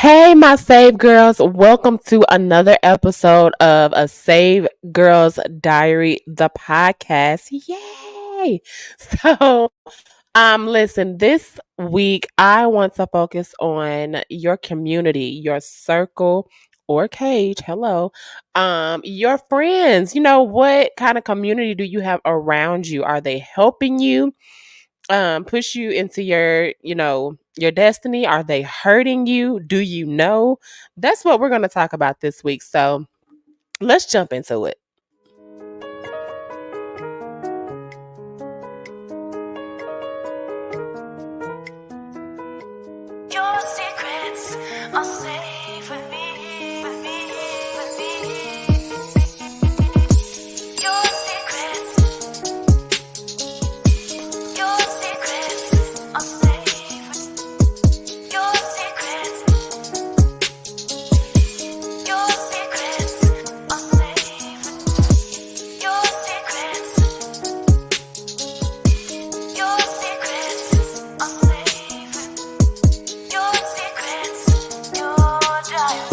Hey, my Save Girls, welcome to another episode of a Save Girls Diary, the podcast. Yay! So, listen, this week I want to focus on your community, your circle or cage. Hello. Your friends. What kind of community do you have around you? Are they helping you? Push you into your destiny? Are they hurting you? Do you know? That's what we're going to talk about this week. So let's jump into it. Your secrets are safe with me, with me, with me. Your secrets, your secrets are safe. Your secrets, your secrets are safe. Your secrets, your secrets are safe. Your secrets, your diary.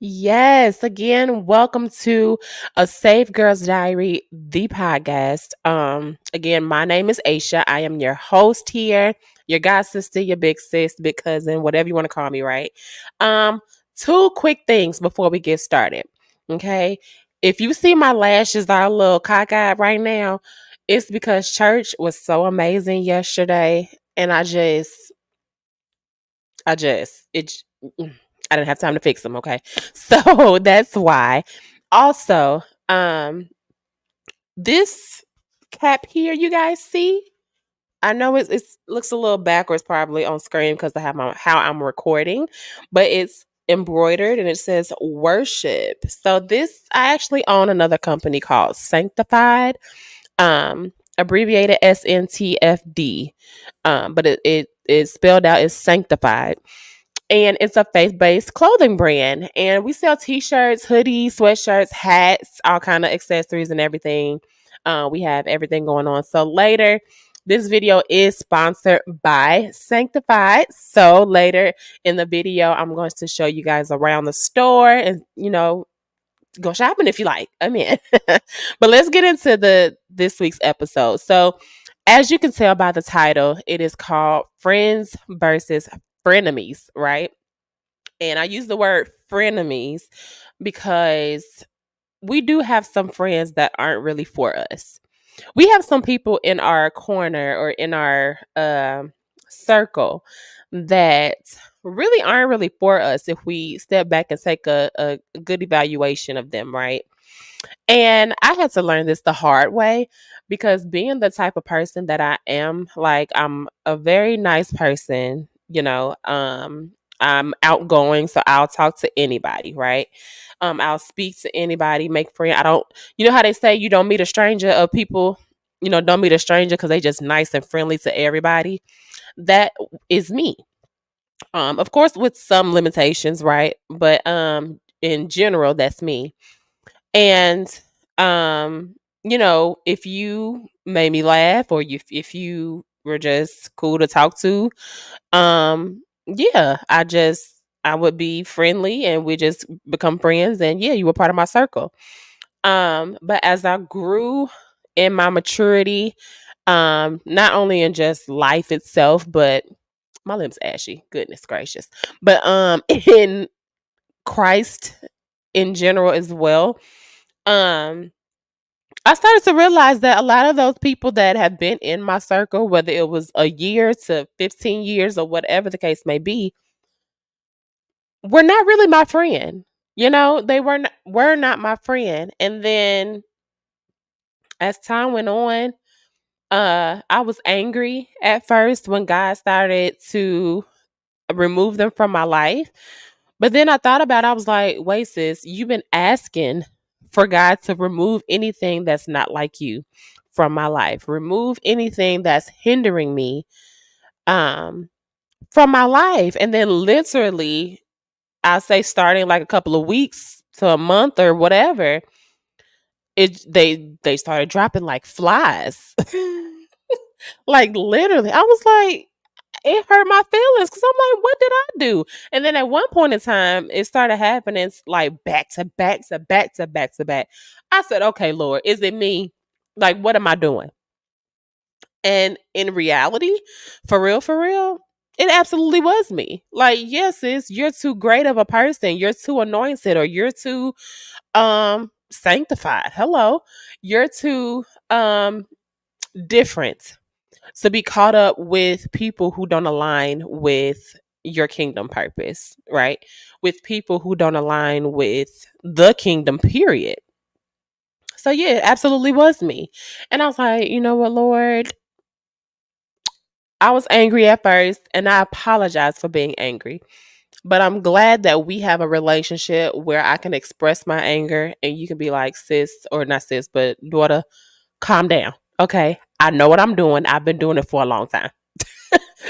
Yes, again, welcome to a Safe Girls Diary, the podcast. Again, my name is Aisha. I am your host here, your god sister, your big sis, big cousin, whatever you want to call me, right? Um, Two quick things before we get started. Okay. If you see my lashes are a little cockeyed right now, it's because church was so amazing yesterday. And I just it mm, I didn't have time to fix them, okay? So that's why. Also, this cap here you guys see, I know it looks a little backwards probably on screen because I have how I'm recording, but it's embroidered and it says worship. So this I actually own another company called Sanctified, abbreviated SNTFD. But it is spelled out as Sanctified, and it's a faith-based clothing brand, and we sell t-shirts, hoodies, sweatshirts, hats, all kind of accessories and everything. We have everything going on. So later, this video is sponsored by Sanctified. So later in the video, I'm going to show you guys around the store and go shopping if you like. I'm in. But let's get into the this week's episode. So as you can tell by the title, it is called Friends versus Frenemies, right? And I use the word frenemies because we do have some friends that aren't really for us. We have some people in our corner or in our circle that really aren't really for us if we step back and take a good evaluation of them, right? And I had to learn this the hard way because being the type of person that I am, like I'm a very nice person, I'm outgoing, so I'll talk to anybody, right? I'll speak to anybody, make friends. I don't, you know how they say you don't meet a stranger, or people, don't meet a stranger because they just nice and friendly to everybody. That is me. Of course, with some limitations, right? But in general, that's me. And if you made me laugh or if you were just cool to talk to, yeah, I would be friendly and we just become friends, and yeah, you were part of my circle. But as I grew in my maturity, not only in just life itself, but my lips ashy, goodness gracious. But in Christ in general as well. Um I started to realize that a lot of those people that have been in my circle, whether it was a year to 15 years or whatever the case may be, were not really my friend. They were not my friend. And then as time went on, I was angry at first when God started to remove them from my life. But then I thought about it, I was like, wait, sis, you've been asking for God to remove anything that's not like you from my life. Remove anything that's hindering me um from my life. And then literally, I'll say starting like a couple of weeks to a month or whatever, they started dropping like flies. Like literally, I was like, it hurt my feelings because I'm like, what did I do? And then at one point in time, it started happening like back to back to back to back to back. I said, okay, Lord, is it me? Like, what am I doing? And in reality, for real, it absolutely was me. Like, yes, sis, you're too great of a person. You're too anointed, or you're too sanctified. Hello. You're too different to be caught up with people who don't align with your kingdom purpose, right? With people who don't align with the kingdom, period. So yeah, it absolutely was me. And I was like, you know what, Lord, I was angry at first and I apologize for being angry. But I'm glad that we have a relationship where I can express my anger and you can be like, sis, or not sis, but daughter, calm down. Okay. I know what I'm doing. I've been doing it for a long time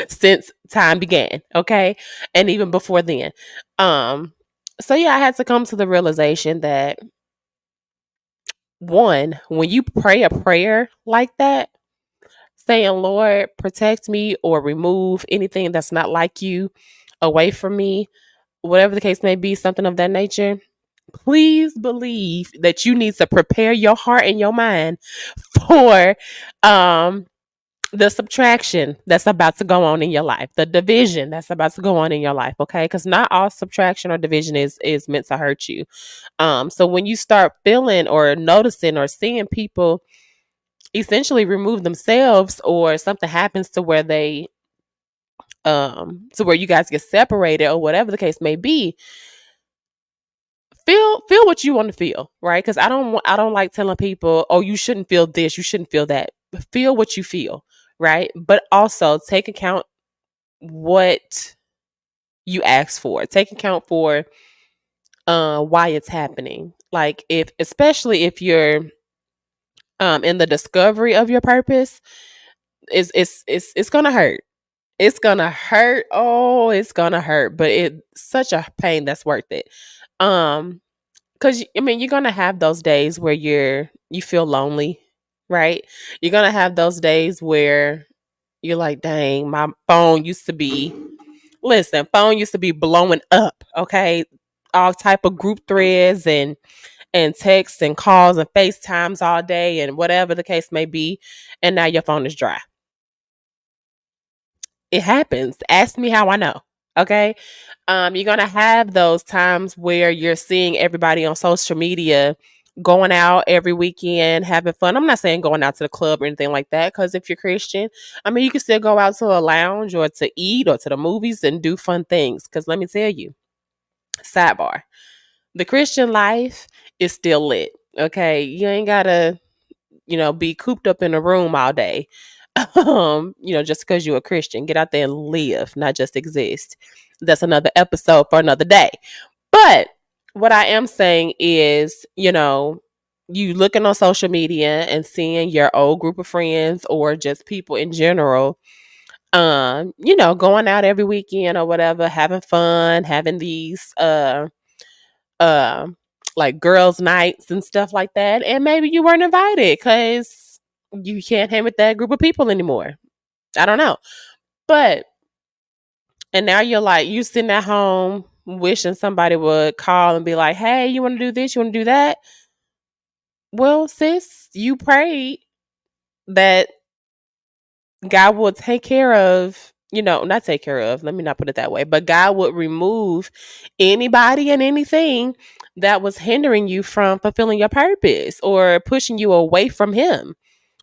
since time began. Okay. And even before then. Um, so yeah, I had to come to the realization that one, when you pray a prayer like that, saying, Lord, protect me or remove anything that's not like you away from me, whatever the case may be, something of that nature, please believe that you need to prepare your heart and your mind for um the subtraction that's about to go on in your life, the division that's about to go on in your life, okay? Because not all subtraction or division is meant to hurt you. So when you start feeling or noticing or seeing people essentially remove themselves, or something happens to where they to where you guys get separated or whatever the case may be, feel what you want to feel, right? Because I don't like telling people, oh, you shouldn't feel this, you shouldn't feel that. Feel what you feel, right? But also take account what you asked for. Take account for why it's happening. Like, if especially if you're in the discovery of your purpose, it's gonna hurt. It's gonna hurt. Oh, it's gonna hurt, but it's such a pain that's worth it. Um, because I mean, you're gonna have those days where you feel lonely, right? You're gonna have those days where you're like, dang, my phone used to be listen, phone used to be blowing up, okay? All type of group threads and texts and calls and FaceTimes all day and whatever the case may be, and now your phone is dry. It happens. Ask me how I know. Okay. You're gonna have those times where you're seeing everybody on social media going out every weekend, having fun. I'm not saying going out to the club or anything like that, because if you're Christian, I mean, you can still go out to a lounge or to eat or to the movies and do fun things. Because let me tell you, sidebar, the Christian life is still lit. Okay. You ain't gotta, be cooped up in a room all day. Just because you're a Christian, get out there and live, not just exist. That's another episode for another day. But what I am saying is, you looking on social media and seeing your old group of friends or just people in general, going out every weekend or whatever, having fun, having these uh like girls' nights and stuff like that. And maybe you weren't invited because you can't hang with that group of people anymore. I don't know. But and now you're like you sitting at home wishing somebody would call and be like, hey, you want to do this? You want to do that? Well, sis, you prayed that God will take care of, not take care of, let me not put it that way, but God would remove anybody and anything that was hindering you from fulfilling your purpose or pushing you away from Him,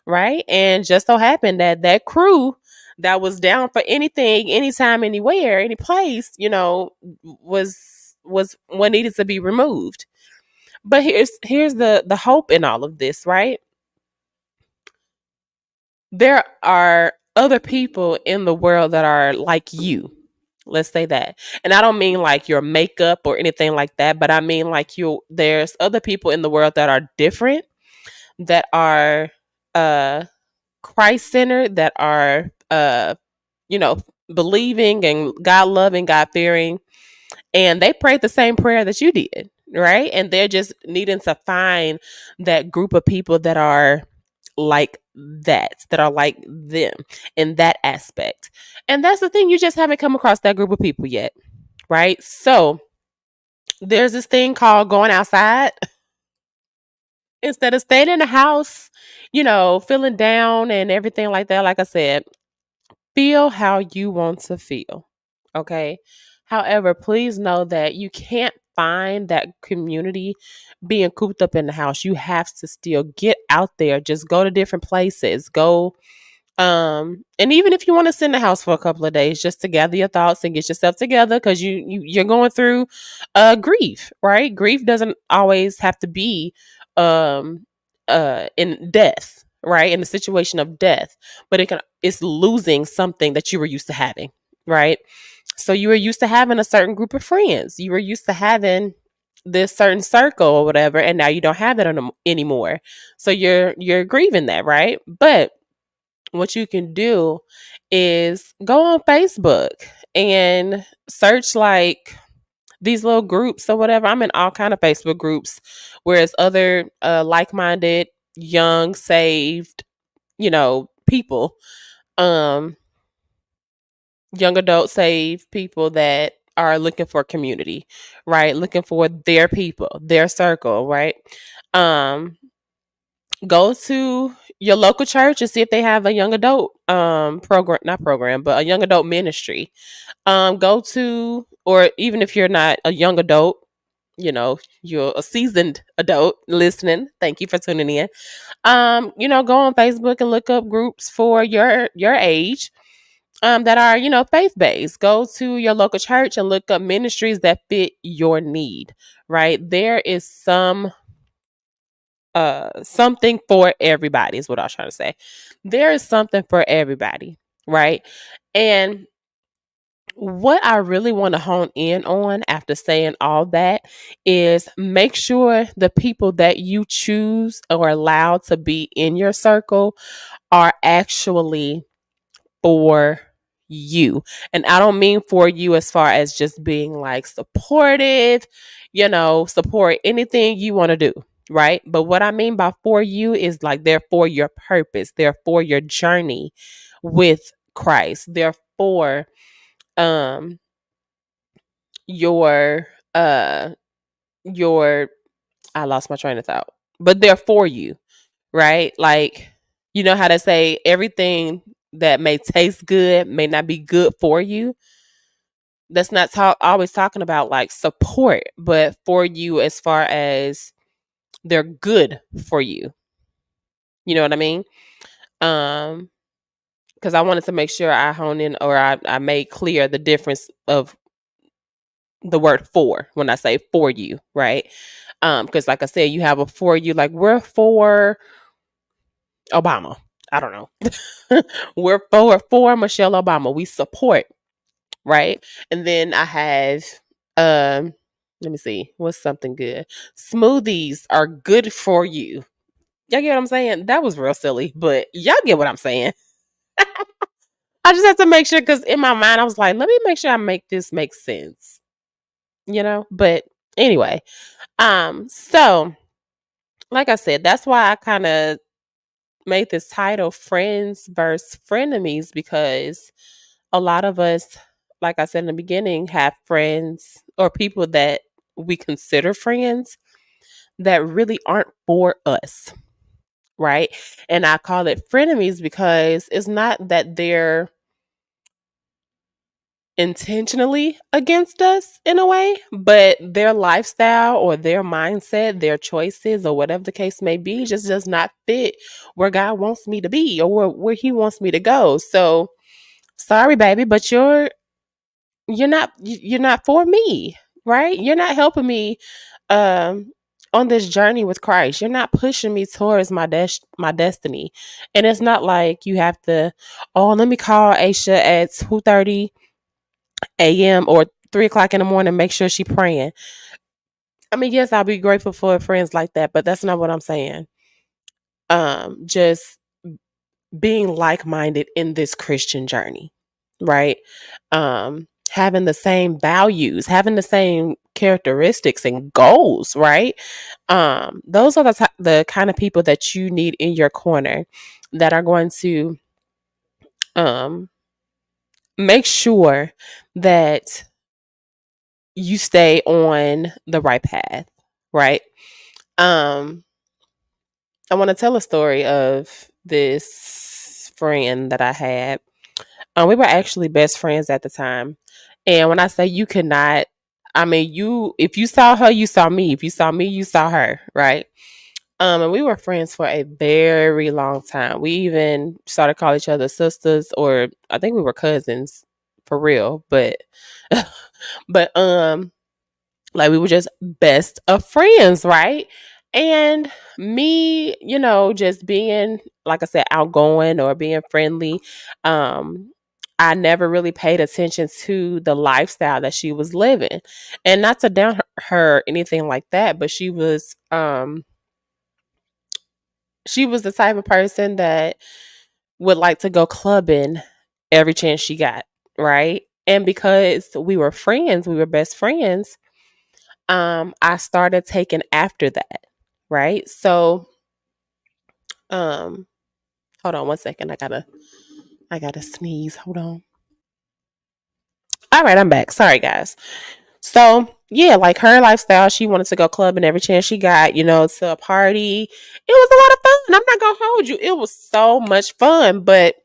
right? And just so happened that that crew that was down for anything, anytime, anywhere, any place, was what needed to be removed. But here's the hope in all of this, right? There are other people in the world that are like you. Let's say that. And I don't mean like your makeup or anything like that, but I mean like there's other people in the world that are different, that are uh Christ centered, that are you know, believing and God loving, God fearing, and they prayed the same prayer that you did, right? And they're just needing to find that group of people that are like that are like them in that aspect. And that's the thing, you just haven't come across that group of people yet, right? So there's this thing called going outside instead of staying in the house, feeling down and everything like that. Like I said, feel how you want to feel. Okay. However, please know that you can't find that community being cooped up in the house. You have to still get out there, just go to different places, go and even if you want to sit in the house for a couple of days just to gather your thoughts and get yourself together because you're going through grief, right? Grief doesn't always have to be um in death, right? In the situation of death, but it's losing something that you were used to having, right? So you were used to having a certain group of friends. You were used to having this certain circle or whatever, and now you don't have that anymore. So you're grieving that, right? But what you can do is go on Facebook and search like these little groups or whatever. I'm in all kind of Facebook groups, whereas other like-minded, young, saved, people, um, young adult saved people that are looking for community, right? Looking for their people, their circle, right? Um, Go to your local church and see if they have a young adult program, not program, but a young adult ministry. Go to, or even if you're not a young adult, you're a seasoned adult listening. Thank you for tuning in. Go on Facebook and look up groups for your age that are, faith based. Go to your local church and look up ministries that fit your need, right? There is something for everybody is what I was trying to say. There is something for everybody, right? And what I really want to hone in on after saying all that is make sure the people that you choose or allow to be in your circle are actually for you. And I don't mean for you as far as just being like supportive, support anything you want to do, right? But what I mean by for you is like they're for your purpose, they're for your journey with Christ, they're for um your uh your I lost my train of thought. But they're for you, right? Like, you know how to say everything that may taste good may not be good for you. That's not always talking about like support, but for you as far as they're good for you. You know what I mean? Um, because I wanted to make sure I hone in or I made clear the difference of the word for when I say for you, right? Because like I said, you have a for you, like we're for Obama. I don't know. We're for Michelle Obama. We support, right? And then I have let me see, what's something good? Smoothies are good for you. Y'all get what I'm saying? That was real silly, but y'all get what I'm saying. I just have to make sure because in my mind I was like, let me make sure I make this make sense. But anyway, so like I said, that's why I kind of made this title Friends versus Frenemies because a lot of us, like I said in the beginning, have friends or people that we consider friends that really aren't for us, right? And I call it frenemies because it's not that they're intentionally against us in a way, but their lifestyle or their mindset, their choices, or whatever the case may be, just does not fit where God wants me to be or where He wants me to go. So sorry, baby, but you're not for me, right? You're not helping me um on this journey with Christ. You're not pushing me towards my destiny. And it's not like you have to, oh, let me call Aisha at 2:30 a.m. or 3 o'clock in the morning, make sure she praying. I mean, yes, I'll be grateful for friends like that, but that's not what I'm saying. Just being like-minded in this Christian journey, right? Having the same values, having the same characteristics and goals, right? Those are the kind of people that you need in your corner that are going to um make sure that you stay on the right path, right? Um, I want to tell a story of this friend that I had. We were actually best friends at the time. And when I say you could not, I mean, if you saw her, you saw me. If you saw me, you saw her, right? And we were friends for a very long time. We even started calling each other sisters, or I think we were cousins for real. But like we were just best of friends, right? And me, just being, like I said, outgoing or being friendly, um, I never really paid attention to the lifestyle that she was living. And not to down her anything like that, but she was the type of person that would like to go clubbing every chance she got, right? And because we were friends, we were best friends, I started taking after that, right? So, um, hold on one second. I gotta sneeze. Hold on. All right, I'm back. Sorry, guys. So yeah, like her lifestyle, she wanted to go clubbing every chance she got, to a party. It was a lot of fun. I'm not gonna hold you. It was so much fun. But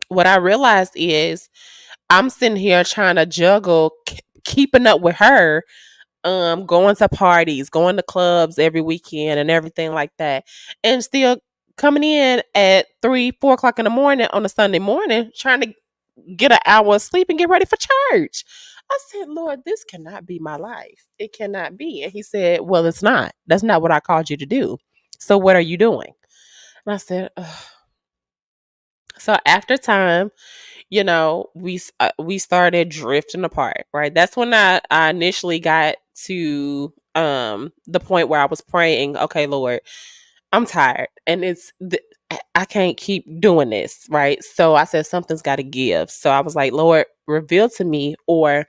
what I realized is I'm sitting here trying to juggle keeping up with her, going to parties, going to clubs every weekend and everything like that, and still coming in at 3, 4 o'clock in the morning on a Sunday morning trying to get an hour of sleep and get ready for church. I said, Lord, this cannot be my life. It cannot be. And he said, well, it's not. That's not what I called you to do. So what are you doing? And I said, ugh. So after time, we started drifting apart, right? That's when I initially got to the point where I was praying, okay, Lord, I'm tired and I can't keep doing this, right? So I said something's got to give. So I was like, Lord, reveal to me or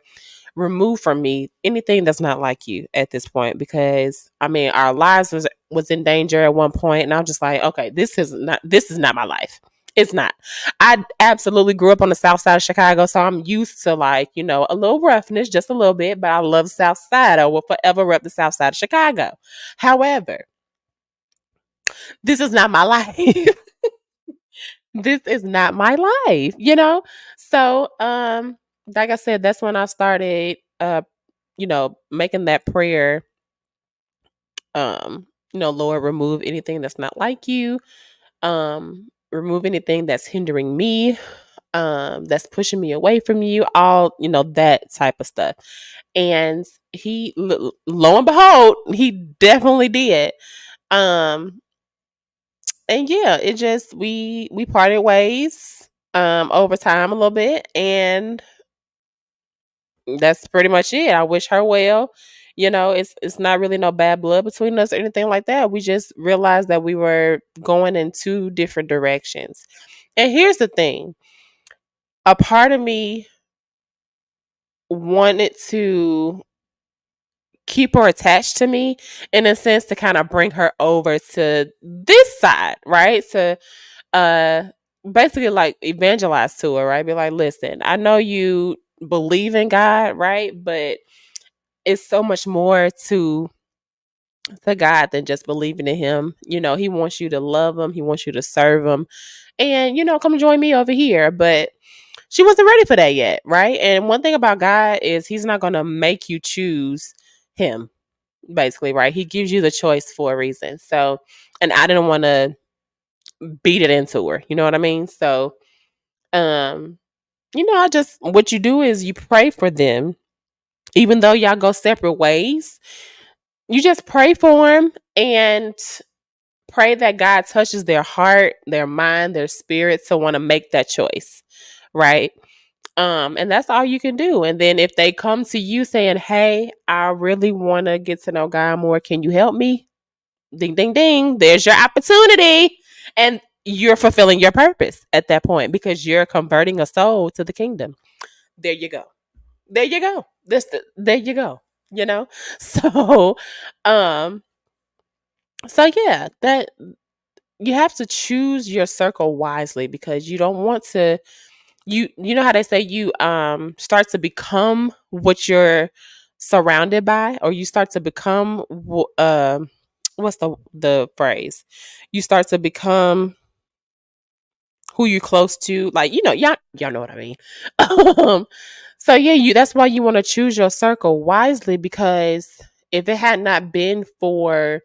remove from me anything that's not like you at this point, because I mean our lives was in danger at one point, and I'm just like, okay, this is not my life. It's not. I absolutely grew up on the south side of Chicago, so I'm used to, like, a little roughness, just a little bit, but I love the south side. I will forever rep the south side of Chicago. However, this is not my life. This is not my life. So like I said, that's when I started making that prayer, Lord, remove anything that's not like you, remove anything that's hindering me, that's pushing me away from you, all, that type of stuff. And lo and behold, he definitely did. Um, and yeah, it just we parted ways over time a little bit, and that's pretty much it. I wish her well. It's not really no bad blood between us or anything like that. We just realized that we were going in two different directions. And here's the thing. A part of me wanted to keep her attached to me, in a sense, to kind of bring her over to this side, right? To uh basically like evangelize to her, right? Be like, listen, I know you believe in God, right? But it's so much more to God than just believing in him. He wants you to love him, he wants you to serve him. And come join me over here. But she wasn't ready for that yet, right? And one thing about God is he's not going to make you choose him, basically, right? He gives you the choice for a reason. So, and I didn't want to beat it into her, you know what I mean? So, um I just, what you do is you pray for them, even though y'all go separate ways. You just pray for them and pray that God touches their heart, their mind, their spirit to want to make that choice, right? And that's all you can do. And then if they come to you saying, "Hey, I really want to get to know God more. Can you help me?" Ding, ding, ding. There's your opportunity, and you're fulfilling your purpose at that point because you're converting a soul to the kingdom. There you go. There you go. There you go. you know? So, um, so yeah, that you have to choose your circle wisely because you don't want to you know how they say you start to become what you're surrounded by, or you start to become what's the phrase? You start to become who you're close to, like, y'all know what I mean. um so yeah, you that's why you want to choose your circle wisely, because if it had not been for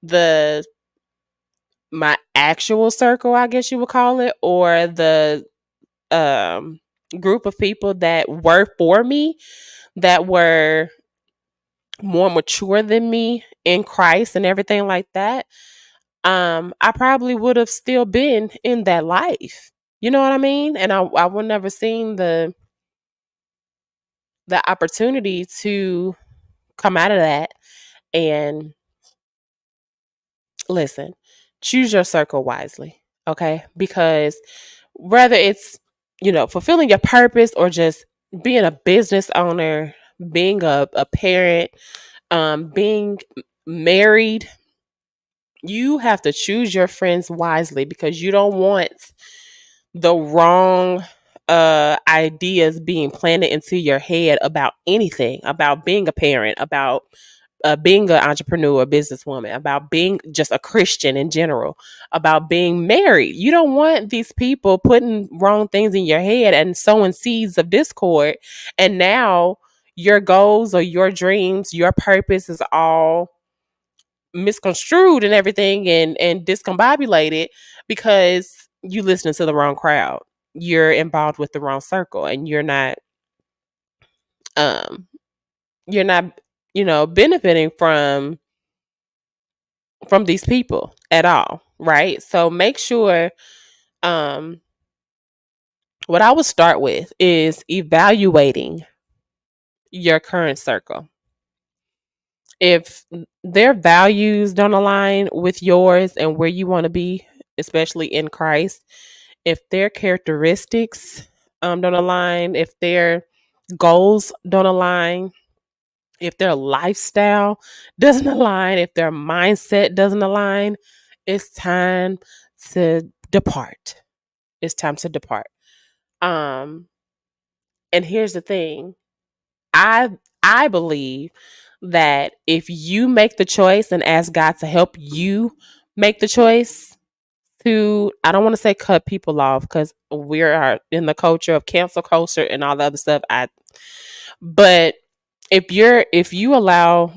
the my actual circle, I guess you would call it, or the um group of people that were for me, that were more mature than me in Christ and everything like that, I probably would have still been in that life. You know what I mean? And I would never seen the opportunity to come out of that. And listen, choose your circle wisely, okay? Because whether it's, fulfilling your purpose, or just being a business owner, being a parent, being married, you have to choose your friends wisely, because you don't want the wrong ideas being planted into your head about anything, about being a parent, about being an entrepreneur, businesswoman, about being just a Christian in general, about being married. You don't want these people putting wrong things in your head and sowing seeds of discord. And now your goals or your dreams, your purpose is all misconstrued and everything, and discombobulated because you listening to the wrong crowd. You're involved with the wrong circle, and um you're not benefiting from these people at all, right? So make sure, um what I would start with is evaluating your current circle. If their values don't align with yours and where you want to be, especially in Christ, if their characteristics don't align, if their goals don't align, if their lifestyle doesn't align, if their mindset doesn't align, it's time to depart. It's time to depart. Um, and here's the thing. I I believe that if you make the choice and ask God to help you make the choice to, I don't want to say cut people off, because we are in the culture of cancel culture and all the other stuff. But if you allow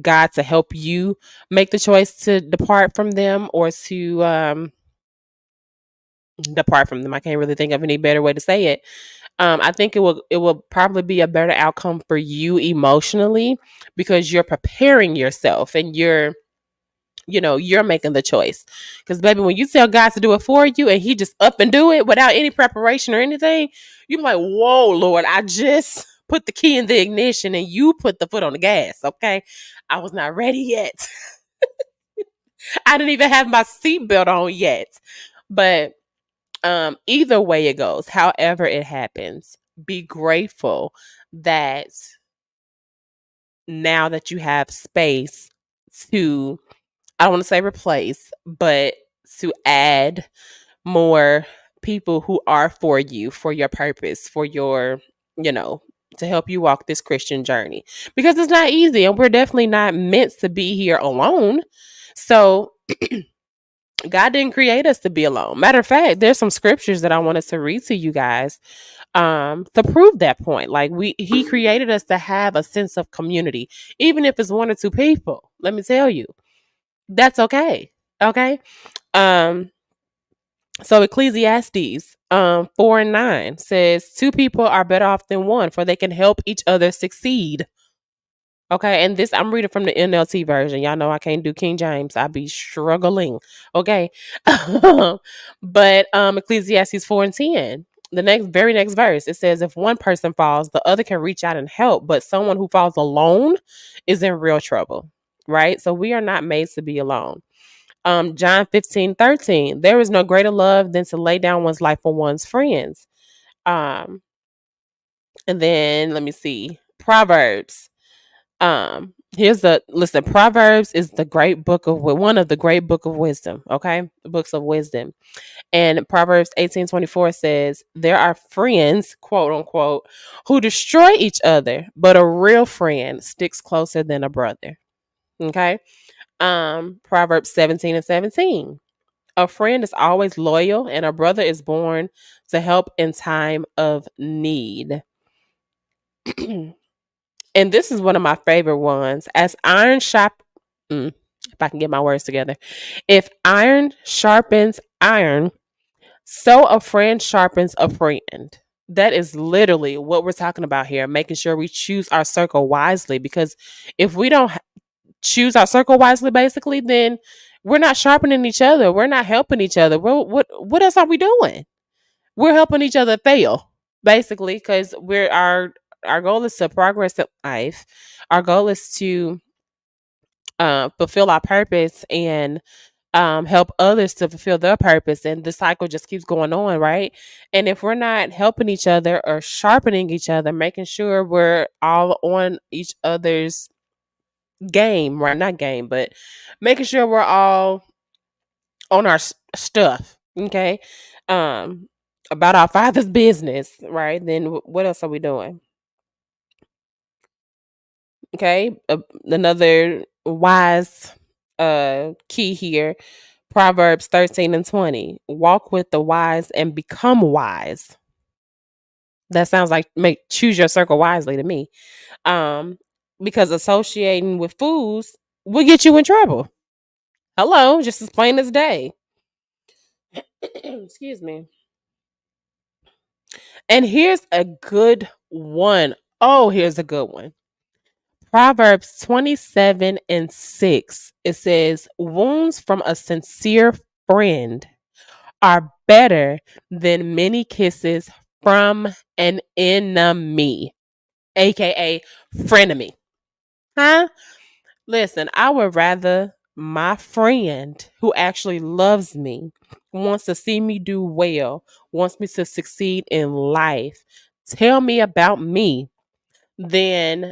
God to help you make the choice to depart from them, or to depart from them, I can't really think of any better way to say it. I think it will probably be a better outcome for you emotionally, because you're preparing yourself, and you're making the choice. Because baby, when you tell God to do it for you and He just up and do it without any preparation or anything, you're like, whoa, Lord, I just put the key in the ignition and you put the foot on the gas. Okay, I was not ready yet. I didn't even have my seatbelt on yet. But either way it goes, however it happens, be grateful that now that you have space to, I don't want to say replace, but to add more people who are for you, for your purpose, for your, you know, to help you walk this Christian journey. Because it's not easy, and we're definitely not meant to be here alone. So God didn't create us to be alone. Matter of fact, there's some scriptures that I wanted to read to you guys to prove that point. Like, he created us to have a sense of community, even if it's one or two people. Let me tell you, that's okay. Okay. Um, so Ecclesiastes 4:9 says, two people are better off than one, for they can help each other succeed. Okay, and this I'm reading from the NLT version. Y'all know I can't do King James. I be struggling. Okay. But Ecclesiastes 4:10. The very next verse, it says, if one person falls, the other can reach out and help, but someone who falls alone is in real trouble. Right? So we are not made to be alone. John 15:13. There is no greater love than to lay down one's life for one's friends. Um, and then let me see. Proverbs. Here's the listen. Proverbs is the great book of one of the great book of wisdom. Okay, books of wisdom. And Proverbs 18:24 says, "There are friends, quote unquote, who destroy each other, but a real friend sticks closer than a brother." Okay. Proverbs 17:17. A friend is always loyal, and a brother is born to help in time of need. And this is one of my favorite ones. As iron if I can get my words together. If iron sharpens iron, so a friend sharpens a friend. That is literally what we're talking about here, making sure we choose our circle wisely. Because if we don't choose our circle wisely, basically, then we're not sharpening each other. We're not helping each other. What else are we doing? We're helping each other fail, basically, because our goal is to progress in life. Our goal is to fulfill our purpose and help others to fulfill their purpose. And the cycle just keeps going on, right? And if we're not helping each other or sharpening each other, making sure we're all on each other's game, right? Not game, but making sure we're all on our stuff, okay? Um, about our father's business, right? Then what else are we doing? Okay, another wise key here. Proverbs 13:20. Walk with the wise and become wise. That sounds like make choose your circle wisely to me. Um, because associating with fools will get you in trouble. Hello, just as plain as day. Excuse me. And here's a good one. Oh, here's a good one. Proverbs 27:6. It says, "Wounds from a sincere friend are better than many kisses from an enemy," aka frenemy. Huh? Listen, I would rather my friend who actually loves me, wants to see me do well, wants me to succeed in life, tell me about me than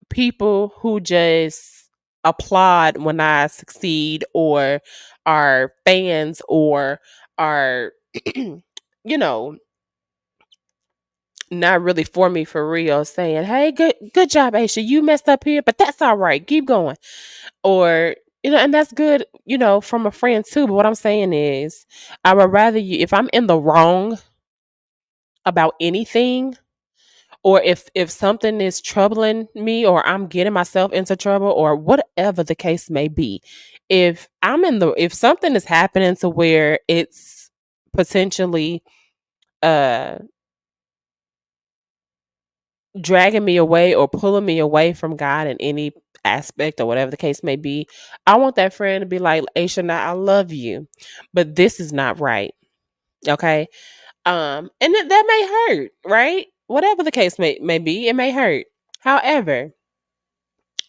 people who just applaud when I succeed or are fans or are, you know, not really for me for real, saying, "Hey, good job, Aisha. You messed up here, but that's all right. Keep going." Or, and that's good, from a friend too. But what I'm saying is, I would rather you, if I'm in the wrong about anything, or if something is troubling me, or I'm getting myself into trouble, or whatever the case may be, if something is happening to where it's potentially uh dragging me away or pulling me away from God in any aspect or whatever the case may be, I want that friend to be like, "Aisha, now I love you, but this is not right." Okay. And that may hurt, right? Whatever the case may be, it may hurt. However,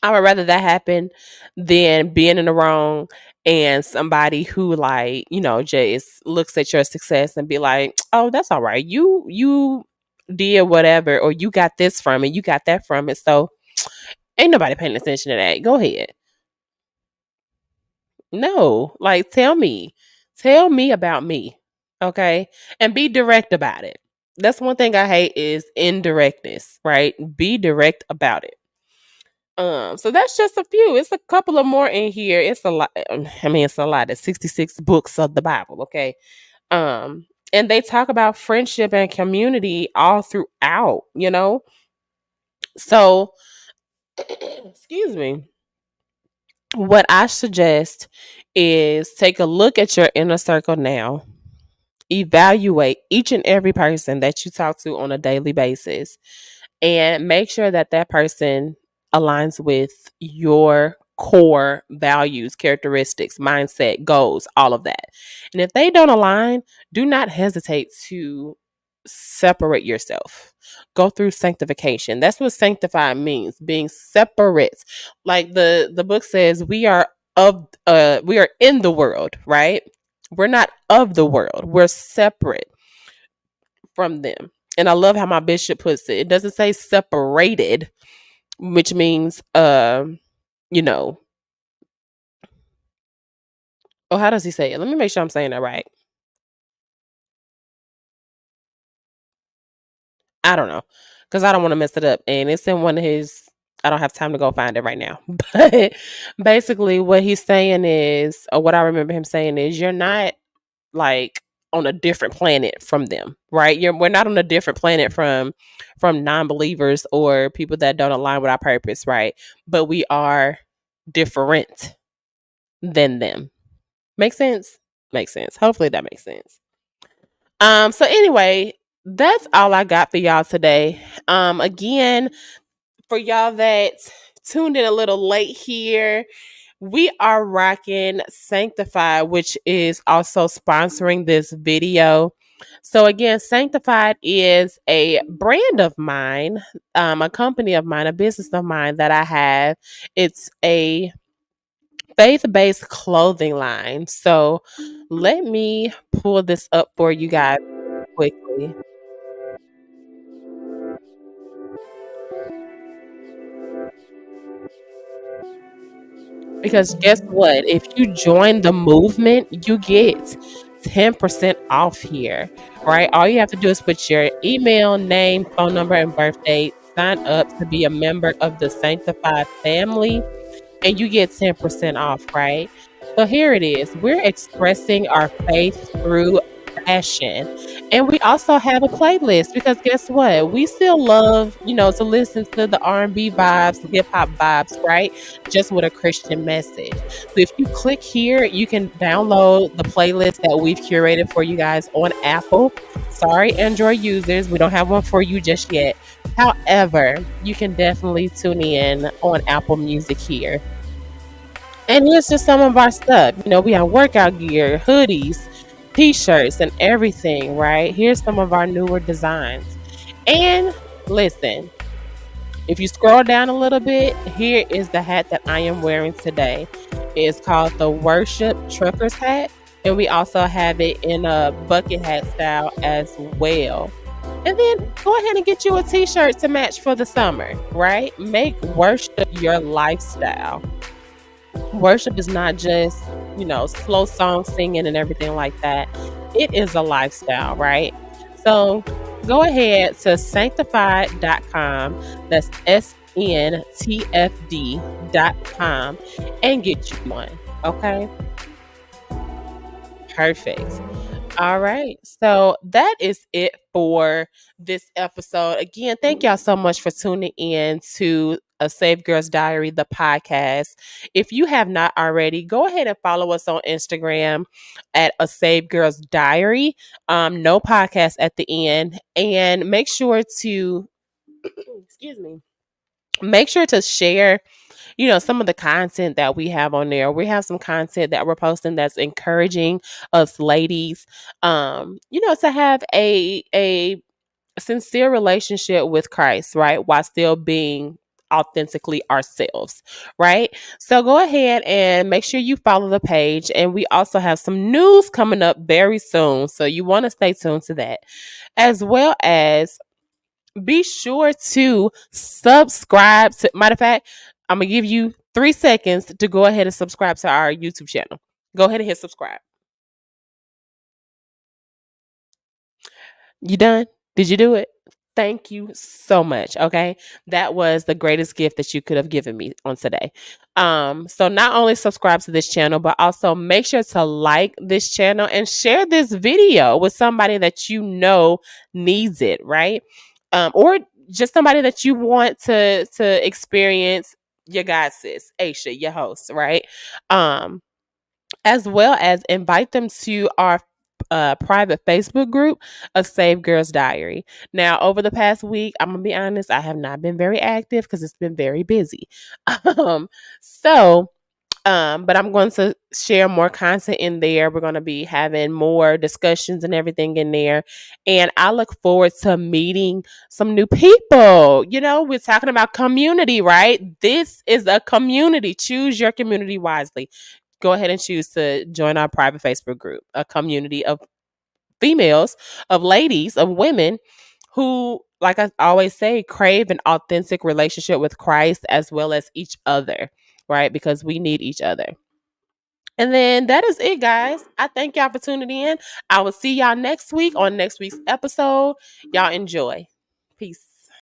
I would rather that happen than being in the wrong and somebody who, like, just looks at your success and be like, "Oh, that's all right. You did whatever, or you got this from it, you got that from it. So ain't nobody paying attention to that. Go ahead." No, like, tell me about me, okay, and be direct about it. That's one thing I hate is indirectness, right? Be direct about it. So that's just a few. It's a couple of more in here. It's a lot. I mean, it's a lot. It's 66 books of the Bible. Okay. And they talk about friendship and community all throughout. So, excuse me. What I suggest is take a look at your inner circle now. Evaluate each and every person that you talk to on a daily basis and make sure that that person aligns with your core values, characteristics, mindset, goals, all of that. And if they don't align, do not hesitate to separate yourself. Go through sanctification. That's what sanctify means, being separate. Like the book says, we are in the world, right? We're not of the world. We're separate from them. And I love how my bishop puts it. It doesn't say separated. which means you know, oh, how does he say it? Let me make sure I'm saying that right. I don't know, because I don't want to mess it up. And it's in one of his. I don't have time to go find it right now. But basically, what he's saying is, or what I remember him saying is, you're not like on a different planet from them, right? We're not on a different planet from non-believers or people that don't align with our purpose, right? But we are different than them. Make sense? Makes sense. Hopefully that makes sense. So anyway, that's all I got for y'all today. Again, for y'all that tuned in a little late here, we are rocking Sanctified, which is also sponsoring this video. So again, Sanctified is a brand of mine, a company of mine, a business of mine that I have. It's a faith-based clothing line. So let me pull this up for you guys quickly. Because guess what? If you join the movement, you get 10% off here, right? All you have to do is put your email, name, phone number, and birth date, sign up to be a member of the Sanctified family, and you get 10% off, right? So here it is. We're expressing our faith through fashion. And we also have a playlist because guess what? We still love, to listen to the R&B vibes, the hip hop vibes, right? Just with a Christian message. So if you click here, you can download the playlist that we've curated for you guys on Apple. Sorry, Android users, we don't have one for you just yet. However, you can definitely tune in on Apple Music here. And here's just some of our stuff. We have workout gear, hoodies, t-shirts, and everything, right? Here's some of our newer designs. And listen, if you scroll down a little bit, here is the hat that I am wearing today. It's called the Worship Truckers hat. And we also have it in a bucket hat style as well. And then go ahead and get you a t-shirt to match for the summer, right? Make worship your lifestyle. Worship is not just, slow song singing and everything like that. It is a lifestyle, right? So go ahead to sanctified.com. That's SNTFD.com and get you one. Okay. Perfect. All right. So that is it for this episode. Again, thank y'all so much for tuning in to A Saved Girl's Diary, the podcast. If you have not already, go ahead and follow us on Instagram at A Saved Girl's Diary. No podcast at the end. And make sure to, excuse me, make sure to share some of the content that we have on there. We have some content that we're posting that's encouraging us ladies, to have a sincere relationship with Christ, right? While still being authentically ourselves, right? So go ahead and make sure you follow the page. And we also have some news coming up very soon. So you want to stay tuned to that, as well as be sure to subscribe to, matter of fact, I'm gonna give you 3 seconds to go ahead and subscribe to our YouTube channel. Go ahead and hit subscribe. You done? Did you do it? Thank you so much. Okay. That was the greatest gift that you could have given me on today. So not only subscribe to this channel, but also make sure to like this channel and share this video with somebody that needs it, right? Or just somebody that you want to experience your God sis, Aisha, your host, right? As well as invite them to our private Facebook group, A Save Girls Diary. Now, over the past week, I'm gonna be honest, I have not been very active because it's been very busy. Um, so but I'm going to share more content in there. We're going to be having more discussions and everything in there. And I look forward to meeting some new people. We're talking about community, right? This is a community. Choose your community wisely. Go ahead and choose to join our private Facebook group, a community of females, of ladies, of women who like I always say, crave an authentic relationship with Christ as well as each other, right? Because we need each other. And then that is it, guys. I thank y'all for tuning in. I will see y'all next week on next week's episode. Y'all enjoy. Peace.